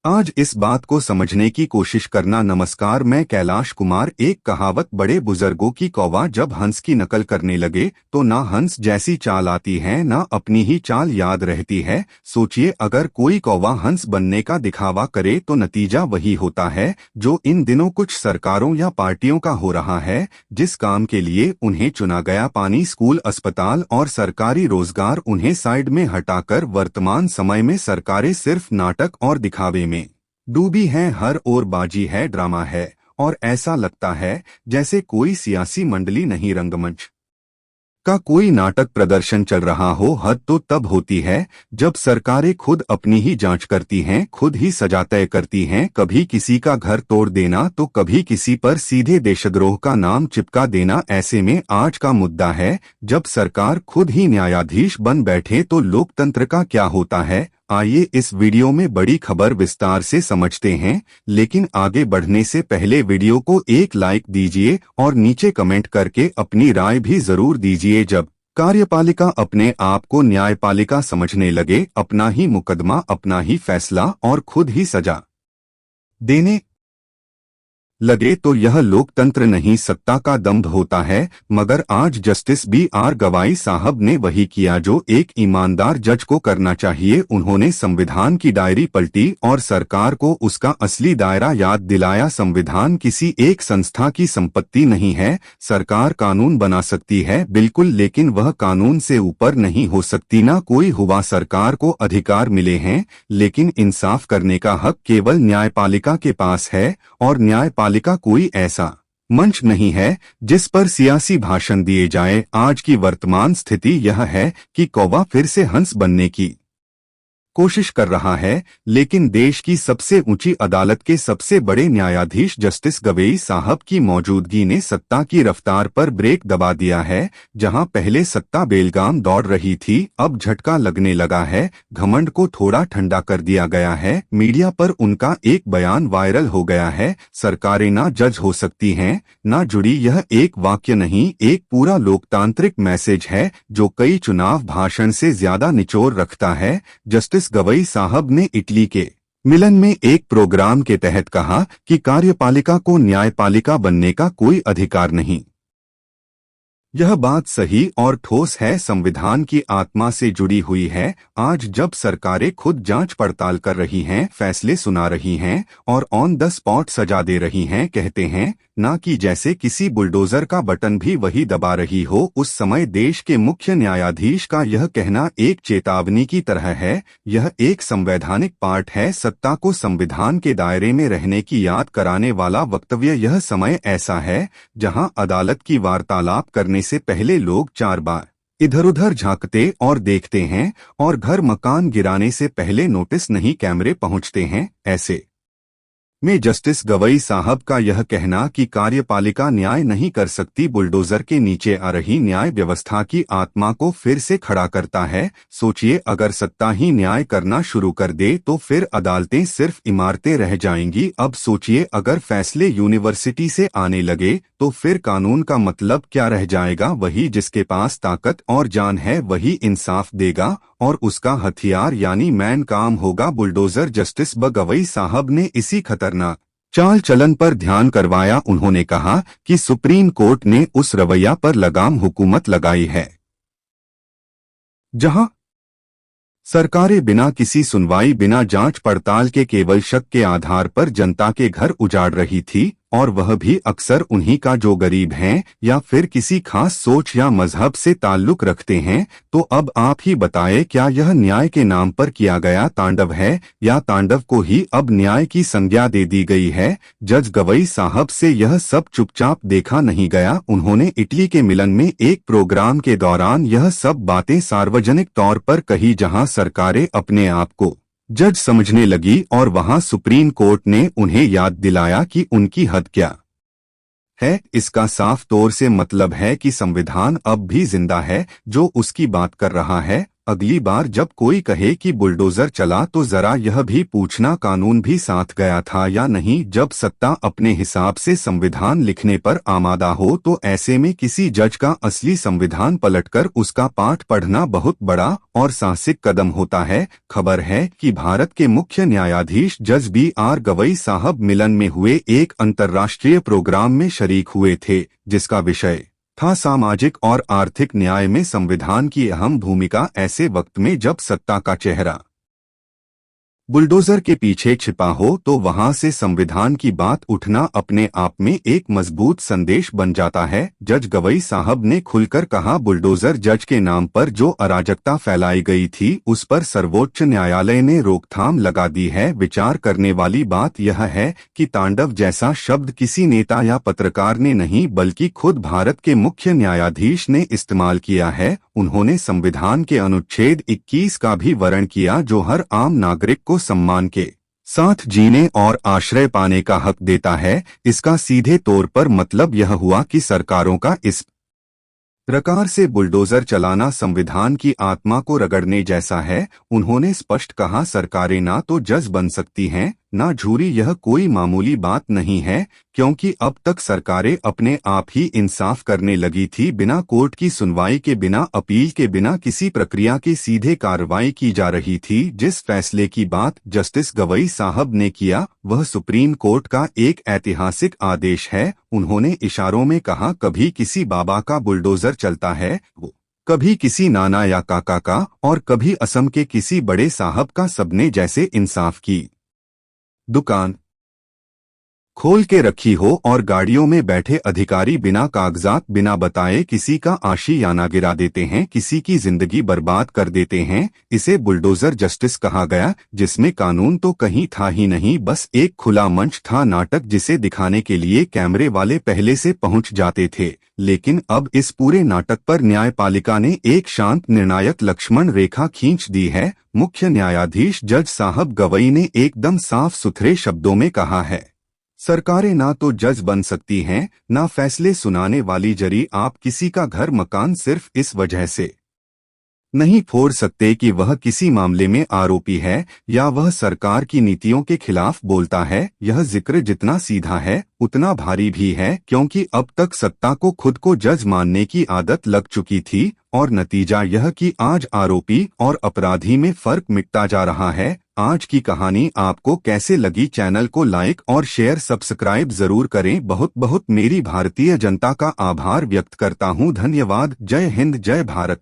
आज इस बात को समझने की कोशिश करना। नमस्कार, मैं कैलाश कुमार। एक कहावत, बड़े बुजुर्गों की, कौवा जब हंस की नकल करने लगे तो ना हंस जैसी चाल आती है ना अपनी ही चाल याद रहती है। सोचिए, अगर कोई कौवा हंस बनने का दिखावा करे तो नतीजा वही होता है जो इन दिनों कुछ सरकारों या पार्टियों का हो रहा है। जिस काम के लिए उन्हें चुना गया, पानी, स्कूल, अस्पताल और सरकारी रोजगार, उन्हें साइड में हटाकर वर्तमान समय में सरकारें सिर्फ नाटक और दिखावे में डूबी हैं। हर ओर बाजी है, ड्रामा है, और ऐसा लगता है जैसे कोई सियासी मंडली नहीं, रंगमंच का कोई नाटक प्रदर्शन चल रहा हो। हद तो तब होती है जब सरकारें खुद अपनी ही जांच करती हैं, खुद ही सजा तय करती हैं। कभी किसी का घर तोड़ देना तो कभी किसी पर सीधे देशद्रोह का नाम चिपका देना। ऐसे में आज का मुद्दा है, जब सरकार खुद ही न्यायाधीश बन बैठे तो लोकतंत्र का क्या होता है। आइए इस वीडियो में बड़ी खबर विस्तार से समझते हैं, लेकिन आगे बढ़ने से पहले वीडियो को एक लाइक दीजिए और नीचे कमेंट करके अपनी राय भी जरूर दीजिए। जब कार्यपालिका अपने आप को न्यायपालिका समझने लगे, अपना ही मुकदमा, अपना ही फैसला और खुद ही सजा देने लगे, तो यह लोकतंत्र नहीं, सत्ता का दंभ होता है। मगर आज जस्टिस B.R. गवाई साहब ने वही किया जो एक ईमानदार जज को करना चाहिए। उन्होंने संविधान की डायरी पलटी और सरकार को उसका असली दायरा याद दिलाया। संविधान किसी एक संस्था की संपत्ति नहीं है। सरकार कानून बना सकती है बिल्कुल, लेकिन वह कानून से ऊपर नहीं हो सकती। ना कोई हुआ सरकार को अधिकार मिले हैं, लेकिन इंसाफ करने का हक केवल न्यायपालिका के पास है। और न्यायपालिका कोई ऐसा मंच नहीं है जिस पर सियासी भाषण दिए जाए। आज की वर्तमान स्थिति यह है कि कौवा फिर से हंस बनने की कोशिश कर रहा है, लेकिन देश की सबसे ऊंची अदालत के सबसे बड़े न्यायाधीश जस्टिस गवई साहब की मौजूदगी ने सत्ता की रफ्तार पर ब्रेक दबा दिया है। जहां पहले सत्ता बेलगाम दौड़ रही थी, अब झटका लगने लगा है। घमंड को थोड़ा ठंडा कर दिया गया है। मीडिया पर उनका एक बयान वायरल हो गया है, सरकारें ना जज हो सकती हैं ना जुड़ी। यह एक वाक्य नहीं, एक पूरा लोकतांत्रिक मैसेज है जो कई चुनाव भाषण से ज्यादा निचोड़ रखता है। जस्टिस गवई साहब ने इटली के मिलन में एक प्रोग्राम के तहत कहा कि कार्यपालिका को न्यायपालिका बनने का कोई अधिकार नहीं। यह बात सही और ठोस है, संविधान की आत्मा से जुड़ी हुई है। आज जब सरकारें खुद जांच पड़ताल कर रही हैं, फैसले सुना रही हैं और ऑन द स्पॉट सजा दे रही हैं, कहते हैं ना कि जैसे किसी बुलडोजर का बटन भी वही दबा रही हो, उस समय देश के मुख्य न्यायाधीश का यह कहना एक चेतावनी की तरह है। यह एक संवैधानिक पाठ है, सत्ता को संविधान के दायरे में रहने की याद कराने वाला वक्तव्य। यह समय ऐसा है जहां अदालत की वार्तालाप करने से पहले लोग 4 बार इधर उधर झांकते और देखते हैं, और घर मकान गिराने से पहले नोटिस नहीं, कैमरे पहुंचते हैं। ऐसे में जस्टिस गवई साहब का यह कहना कि कार्यपालिका न्याय नहीं कर सकती, बुलडोजर के नीचे आ रही न्याय व्यवस्था की आत्मा को फिर से खड़ा करता है। सोचिए, अगर सत्ता ही न्याय करना शुरू कर दे तो फिर अदालतें सिर्फ इमारतें रह जाएंगी। अब सोचिए, अगर फैसले यूनिवर्सिटी से आने लगे तो फिर कानून का मतलब क्या रह जाएगा। वही जिसके पास ताकत और जान है वही इंसाफ देगा, और उसका हथियार यानी मैन काम होगा बुलडोजर। जस्टिस गवई साहब ने इसी खतरनाक चाल चलन पर ध्यान करवाया। उन्होंने कहा कि सुप्रीम कोर्ट ने उस रवैया पर लगाम हुकूमत लगाई है जहां सरकारें बिना किसी सुनवाई, बिना जांच पड़ताल के, केवल शक के आधार पर जनता के घर उजाड़ रही थी, और वह भी अक्सर उन्हीं का जो गरीब हैं या फिर किसी खास सोच या मजहब से ताल्लुक रखते हैं। तो अब आप ही बताएं, क्या यह न्याय के नाम पर किया गया तांडव है, या तांडव को ही अब न्याय की संज्ञा दे दी गई है। जज गवई साहब से यह सब चुपचाप देखा नहीं गया। उन्होंने इटली के मिलन में एक प्रोग्राम के दौरान यह सब बातें सार्वजनिक तौर पर कही, जहां सरकारें अपने आप को जज समझने लगी, और वहां सुप्रीम कोर्ट ने उन्हें याद दिलाया कि उनकी हद क्या है। इसका साफ तौर से मतलब है कि संविधान अब भी जिंदा है, जो उसकी बात कर रहा है। अगली बार जब कोई कहे कि बुलडोजर चला तो जरा यह भी पूछना कानून भी साथ गया था या नहीं। जब सत्ता अपने हिसाब से संविधान लिखने पर आमादा हो तो ऐसे में किसी जज का असली संविधान पलटकर उसका पाठ पढ़ना बहुत बड़ा और साहसिक कदम होता है। खबर है कि भारत के मुख्य न्यायाधीश जज BR गवई साहब मिलन में हुए एक अंतर्राष्ट्रीय प्रोग्राम में शरीक हुए थे, जिसका विषय था सामाजिक और आर्थिक न्याय में संविधान की अहम भूमिका। ऐसे वक्त में जब सत्ता का चेहरा बुलडोजर के पीछे छिपा हो तो वहां से संविधान की बात उठना अपने आप में एक मजबूत संदेश बन जाता है। जज गवई साहब ने खुलकर कहा, बुलडोजर जज के नाम पर जो अराजकता फैलाई गई थी उस पर सर्वोच्च न्यायालय ने रोकथाम लगा दी है। विचार करने वाली बात यह है कि तांडव जैसा शब्द किसी नेता या पत्रकार ने नहीं बल्कि खुद भारत के मुख्य न्यायाधीश ने इस्तेमाल किया है। उन्होंने संविधान के अनुच्छेद 21 का भी वर्ण किया जो हर आम नागरिक को सम्मान के साथ जीने और आश्रय पाने का हक देता है। इसका सीधे तौर पर मतलब यह हुआ कि सरकारों का इस प्रकार से बुलडोजर चलाना संविधान की आत्मा को रगड़ने जैसा है। उन्होंने स्पष्ट कहा, सरकारें ना तो जज बन सकती हैं ना जूरी। यह कोई मामूली बात नहीं है, क्योंकि अब तक सरकारें अपने आप ही इंसाफ करने लगी थी, बिना कोर्ट की सुनवाई के, बिना अपील के, बिना किसी प्रक्रिया के सीधे कार्रवाई की जा रही थी। जिस फैसले की बात जस्टिस गवई साहब ने किया वह सुप्रीम कोर्ट का एक ऐतिहासिक आदेश है। उन्होंने इशारों में कहा, कभी किसी बाबा का बुलडोजर चलता है, वो कभी किसी नाना या काका का, और कभी असम के किसी बड़े साहब का। सबने जैसे इंसाफ की दुकान खोल के रखी हो और गाड़ियों में बैठे अधिकारी बिना कागजात बिना बताए किसी का आशियाना गिरा देते हैं, किसी की जिंदगी बर्बाद कर देते हैं। इसे बुलडोजर जस्टिस कहा गया, जिसमें कानून तो कहीं था ही नहीं, बस एक खुला मंच था, नाटक जिसे दिखाने के लिए कैमरे वाले पहले से पहुंच जाते थे। लेकिन अब इस पूरे नाटक पर न्यायपालिका ने एक शांत निर्णायक लक्ष्मण रेखा खींच दी है। मुख्य न्यायाधीश जज साहब गवई ने एकदम साफ सुथरे शब्दों में कहा है, सरकारें ना तो जज बन सकती हैं ना फैसले सुनाने वाली जरी। आप किसी का घर मकान सिर्फ इस वजह से नहीं फोड़ सकते कि वह किसी मामले में आरोपी है या वह सरकार की नीतियों के खिलाफ बोलता है। यह जिक्र जितना सीधा है उतना भारी भी है, क्योंकि अब तक सत्ता को खुद को जज मानने की आदत लग चुकी थी और नतीजा यह कि आज आरोपी और अपराधी में फर्क मिटता जा रहा है। आज की कहानी आपको कैसे लगी? चैनल को लाइक और शेयर सब्सक्राइब जरूर करें। बहुत बहुत मेरी भारतीय जनता का आभार व्यक्त करता हूं। धन्यवाद। जय हिंद, जय भारत।